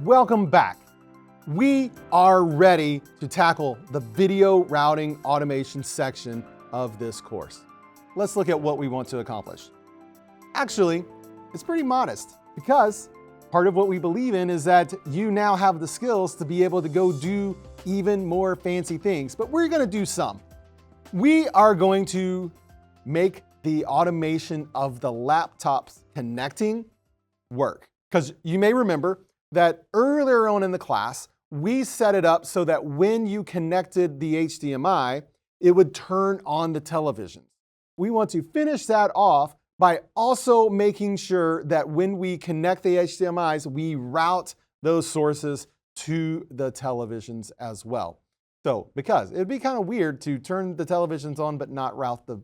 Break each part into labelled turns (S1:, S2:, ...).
S1: Welcome back. We are ready to tackle the video routing automation section of this course. Let's look at what we want to accomplish. Actually, it's pretty modest because part of what we believe in is that you now have the skills to be able to go do even more fancy things, but we're going to do some. We are going to make the automation of the laptops connecting work. Because you may remember that earlier on in the class, we set it up so that when you connected the HDMI, it would turn on the television. We want to finish that off by also making sure that when we connect the HDMIs, we route those sources to the televisions as well. So, because it'd be kind of weird to turn the televisions on but not route the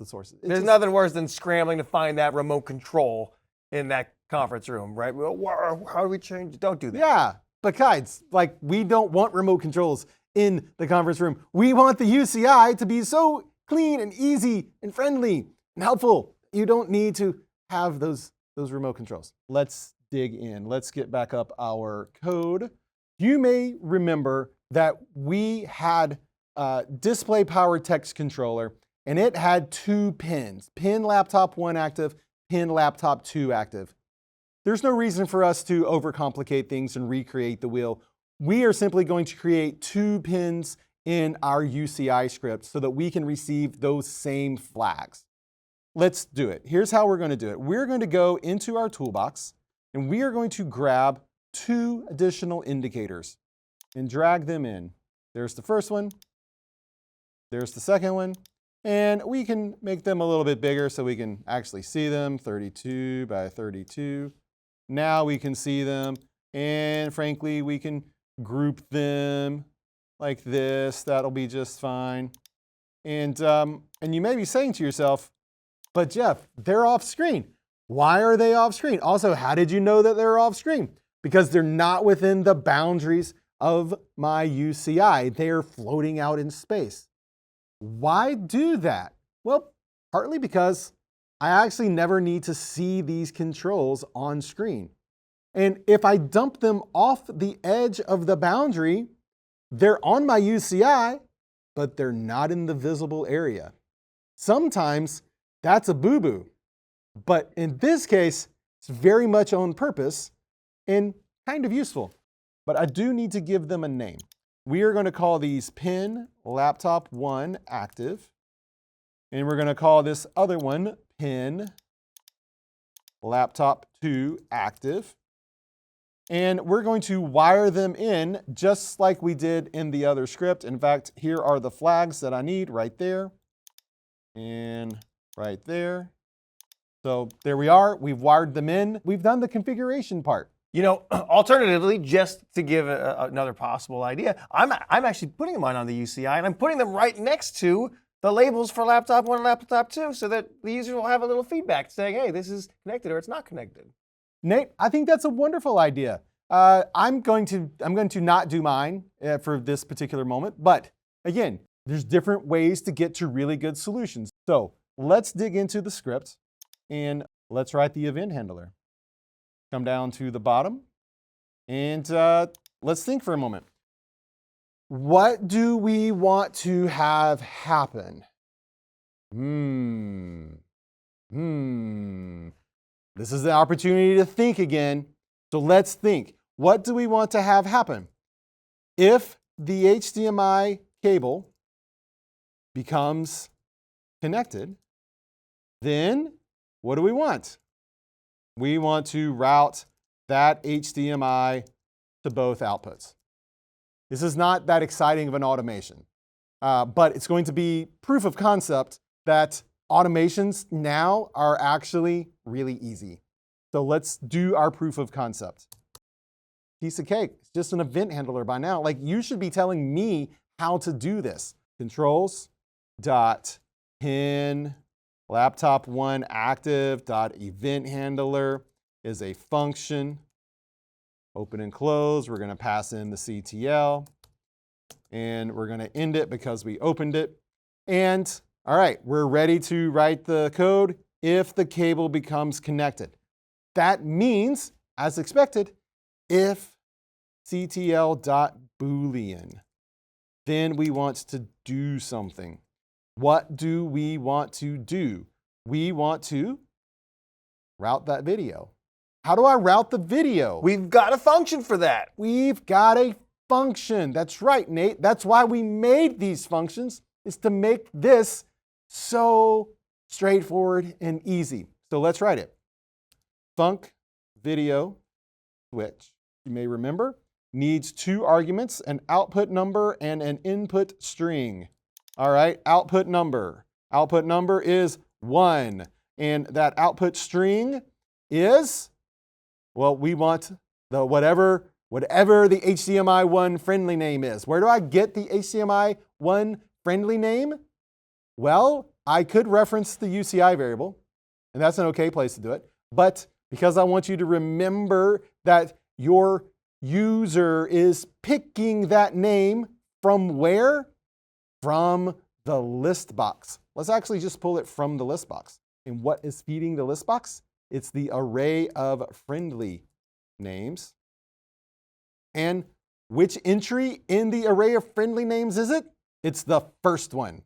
S1: sources.
S2: There's nothing worse than scrambling to find that remote control in that conference room, right? Well, how do we change it? Don't do that.
S1: Yeah, besides, like, we don't want remote controls in the conference room. We want the UCI to be so clean and easy and friendly and helpful. You don't need to have those remote controls. Let's dig in. Let's get back up our code. You may remember that we had a display power text controller, and it had two pins, pin laptop 1 active, pin laptop 2 active. There's no reason for us to overcomplicate things and recreate the wheel. We are simply going to create 2 pins in our UCI script so that we can receive those same flags. Let's do it. Here's how we're going to do it. We're going to go into our toolbox, and we are going to grab 2 additional indicators and drag them in. There's the first one, there's the second one, and we can make them a little bit bigger so we can actually see them, 32 by 32. Now we can see them, and frankly, we can group them like this. That'll be just fine. And you may be saying to yourself, but Jeff, they're off screen. Why are they off screen? Also, how did you know that they're off screen? Because they're not within the boundaries of my UCI. They're floating out in space. Why do that? Well, partly because I actually never need to see these controls on screen. And if I dump them off the edge of the boundary, they're on my UCI, but they're not in the visible area. Sometimes that's a boo-boo, but in this case, it's very much on purpose and kind of useful. But I do need to give them a name. We are going to call these pin laptop 1 active, and we're going to call this other one pin laptop 2 active. And we're going to wire them in just like we did in the other script. In fact, here are the flags that I need right there and right there. So there we are. We've wired them in. We've done the configuration part.
S2: You know, alternatively, just to give another possible idea, I'm actually putting them on the UCI, and I'm putting them right next to the labels for laptop 1 and laptop 2 so that the user will have a little feedback saying, hey, this is connected or it's not connected.
S1: Nate, I think that's a wonderful idea. I'm going to not do mine for this particular moment, but again, there's different ways to get to really good solutions. So let's dig into the script and let's write the event handler. Come down to the bottom and let's think for a moment. What do we want to have happen? This is the opportunity to think again. So let's think. What do we want to have happen? If the HDMI cable becomes connected, then what do we want? We want to route that HDMI to both outputs. This is not that exciting of an automation, but it's going to be proof of concept that automations now are actually really easy. So let's do our proof of concept. Piece of cake. It's just an event handler by now. Like, you should be telling me how to do this. Controls dot pin laptop 1 active dot event handler is a function. Open and close. We're going to pass in the CTL, and we're going to end it because we opened it. And all right, we're ready to write the code if the cable becomes connected. That means, as expected, if ctl.boolean. Then we want to do something. What do we want to do? We want to route that video. How do I route the video?
S2: We've got a function for that.
S1: We've got a function. That's right, Nate. That's why we made these functions, is to make this so straightforward and easy. So let's write it. Func video switch, you may remember, needs two arguments, an output number and an input string. All right, output number. Output number is 1. And that output string is, well, we want the whatever the HDMI1 friendly name is. Where do I get the HDMI1 friendly name? Well, I could reference the UCI variable, and that's an okay place to do it. But because I want you to remember that your user is picking that name from where? From the list box. Let's actually just pull it from the list box. And what is feeding the list box? It's the array of friendly names. And which entry in the array of friendly names is it? It's the first one.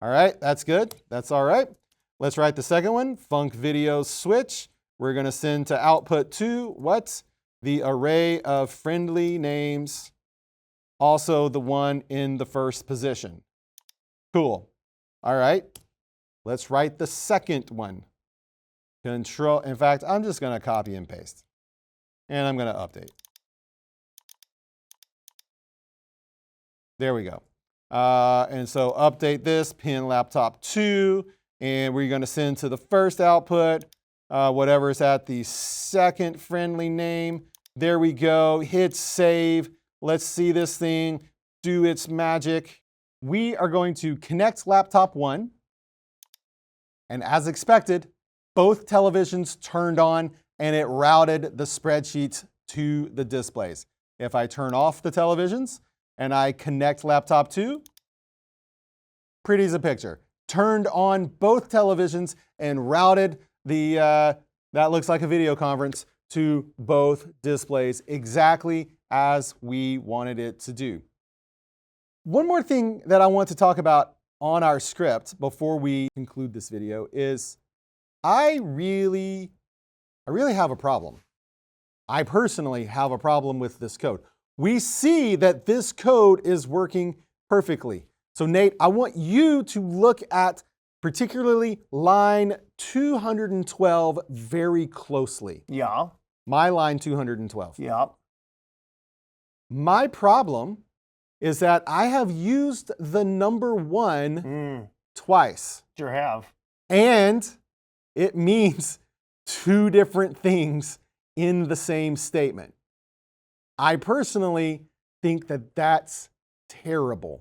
S1: All right, that's good. That's all right. Let's write the second one, func video switch. We're going to send to output 2, what? The array of friendly names, also the one in the first position. Cool. All right, let's write the second one. Control, in fact, I'm just going to copy and paste. And I'm going to update. There we go. And so update this, pin laptop 2, and we're going to send to the first output, whatever is at the second friendly name. There we go. Hit save. Let's see this thing do its magic. We are going to connect laptop 1. And as expected, both televisions turned on and it routed the spreadsheet to the displays. If I turn off the televisions and I connect laptop 2, pretty as a picture. Turned on both televisions and routed the, that looks like a video conference, to both displays exactly as we wanted it to do. One more thing that I want to talk about on our script before we conclude this video is I really have a problem. I personally have a problem with this code. We see that this code is working perfectly. So Nate, I want you to look at particularly line 212 very closely.
S2: Yeah.
S1: My line 212.
S2: Yeah.
S1: My problem is that I have used the number 1 twice.
S2: Sure have.
S1: And it means two different things in the same statement. I personally think that that's terrible.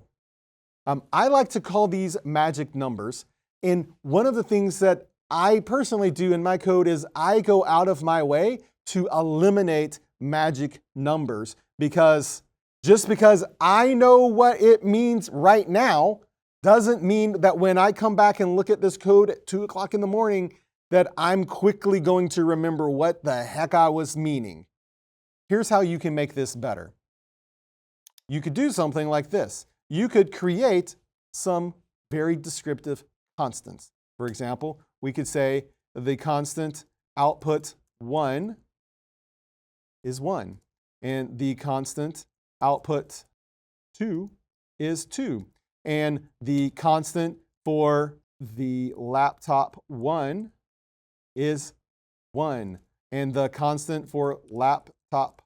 S1: I like to call these magic numbers. And one of the things that I personally do in my code is I go out of my way to eliminate magic numbers, because just because I know what it means right now doesn't mean that when I come back and look at this code at 2 o'clock in the morning that I'm quickly going to remember what the heck I was meaning. Here's how you can make this better. You could do something like this. You could create some very descriptive constants. For example, we could say the constant output 1 is 1, and the constant output 2 is 2, and the constant for the laptop 1 is 1, and the constant for laptop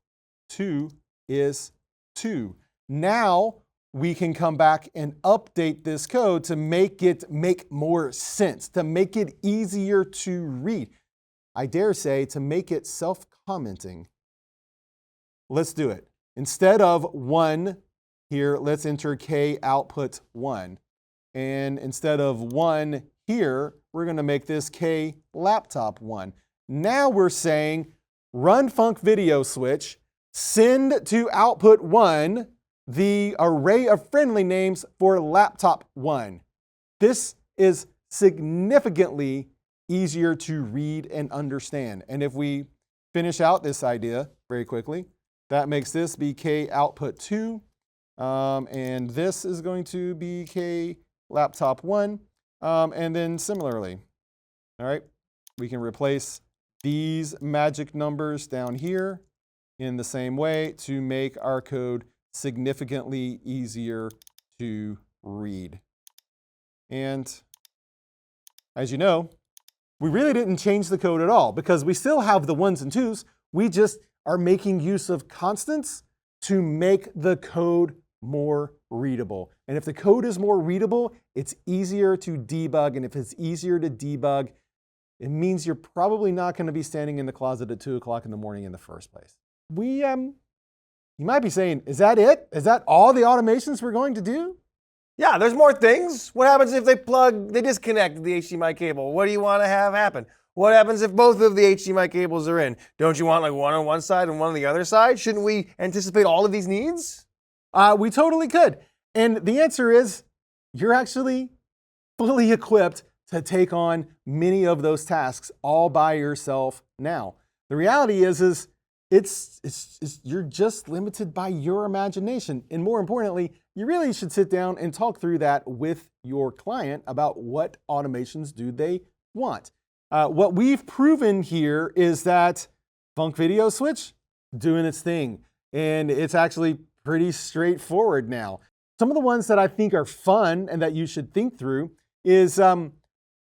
S1: 2 is 2. Now we can come back and update this code to make it make more sense, to make it easier to read. I dare say to make it self-commenting. Let's do it. Instead of 1 here, let's enter K output 1. And instead of 1 here, we're going to make this K laptop 1. Now we're saying run func video switch, send to output 1 the array of friendly names for laptop 1. This is significantly easier to read and understand. And if we finish out this idea very quickly, That makes this be K output 2. And this is going to be K laptop 1. And then similarly, all right, we can replace these magic numbers down here in the same way to make our code significantly easier to read. And as you know, we really didn't change the code at all because we still have the 1s and 2s. We just are making use of constants to make the code more readable. And if the code is more readable, it's easier to debug. And if it's easier to debug, it means you're probably not going to be standing in the closet at 2 o'clock in the morning in the first place. You might be saying, is that it? Is that all the automations we're going to do?
S2: Yeah, there's more things. What happens if they disconnect the HDMI cable? What do you want to have happen? What happens if both of the HDMI cables are in? Don't you want like one on one side and one on the other side? Shouldn't we anticipate all of these needs?
S1: We totally could. And the answer is, you're actually fully equipped to take on many of those tasks all by yourself now. The reality is you're just limited by your imagination. And more importantly, you really should sit down and talk through that with your client about what automations do they want. What we've proven here is that Funk Video Switch doing its thing, and it's actually pretty straightforward now. Some of the ones that I think are fun and that you should think through is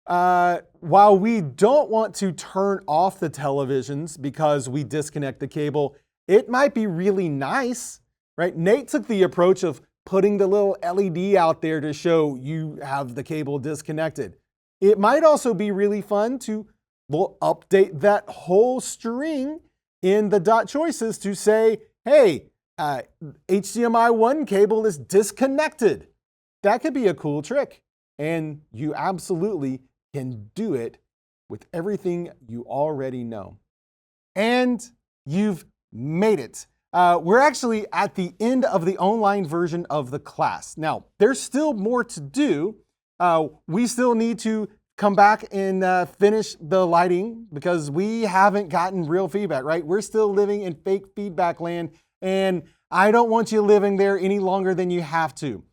S1: while we don't want to turn off the televisions because we disconnect the cable, it might be really nice, right? Nate took the approach of putting the little LED out there to show you have the cable disconnected. It might also be really fun to update that whole string in the .choices to say, hey, HDMI 1 cable is disconnected. That could be a cool trick. And you absolutely can do it with everything you already know. And you've made it. We're actually at the end of the online version of the class. Now, there's still more to do. We still need to come back and finish the lighting because we haven't gotten real feedback, right? We're still living in fake feedback land, and I don't want you living there any longer than you have to.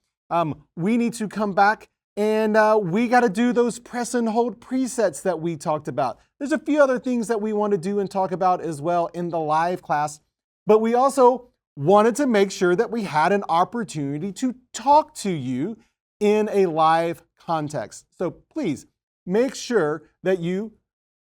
S1: We need to come back and we got to do those press and hold presets that we talked about. There's a few other things that we want to do and talk about as well in the live class, but we also wanted to make sure that we had an opportunity to talk to you in a live context. So please make sure that you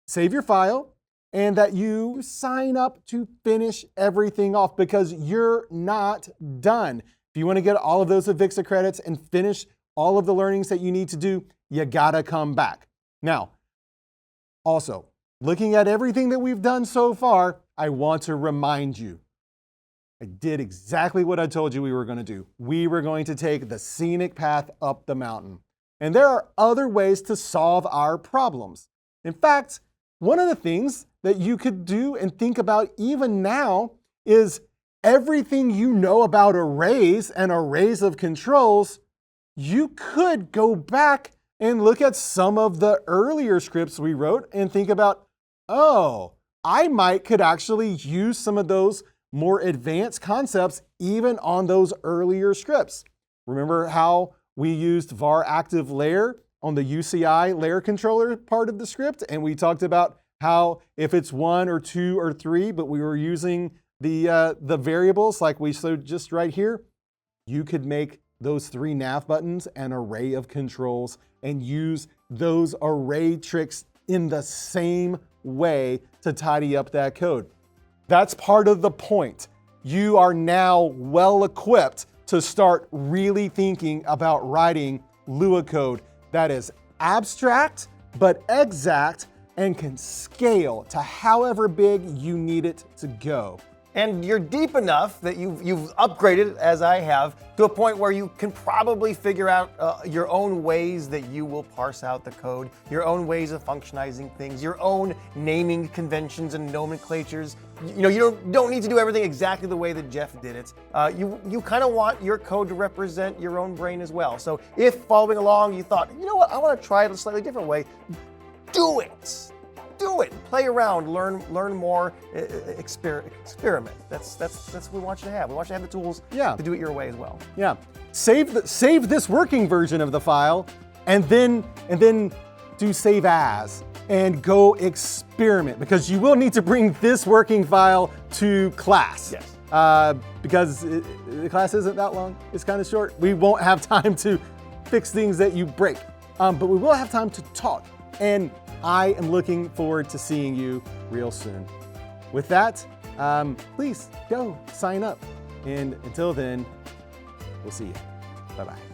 S1: save your file and that you sign up to finish everything off because you're not done. If you want to get all of those Avixa credits and finish all of the learnings that you need to do, you gotta come back. Now, also, looking at everything that we've done so far, I want to remind you, I did exactly what I told you we were gonna do. We were going to take the scenic path up the mountain. And there are other ways to solve our problems. In fact, one of the things that you could do and think about even now is everything you know about arrays and arrays of controls. You could go back and look at some of the earlier scripts we wrote and think about, oh, I could actually use some of those more advanced concepts even on those earlier scripts. Remember how we used var active layer on the UCI layer controller part of the script? And we talked about how if it's 1 or 2 or 3, but we were using the variables like we showed just right here, you could make those 3 nav buttons an array of controls and use those array tricks in the same way to tidy up that code. That's part of the point. You are now well equipped to start really thinking about writing Lua code that is abstract but exact and can scale to however big you need it to go.
S2: And you're deep enough that you've upgraded, as I have, to a point where you can probably figure out your own ways that you will parse out the code, your own ways of functionizing things, your own naming conventions and nomenclatures. You don't need to do everything exactly the way that Jeff did it. You kind of want your code to represent your own brain as well. So if following along you thought, you know what, I want to try it a slightly different way, do it. Do do it. Play around, learn more, experiment. That's what we want you to have. We want you to have the tools
S1: Yeah.
S2: to do it your way as well.
S1: Yeah. Save this working version of the file, and then do save as and go experiment, because you will need to bring this working file to class.
S2: Yes.
S1: Because the class isn't that long. It's kind of short. We won't have time to fix things that you break, but we will have time to talk. And I am looking forward to seeing you real soon. With that, please go sign up. And until then, we'll see you. Bye-bye.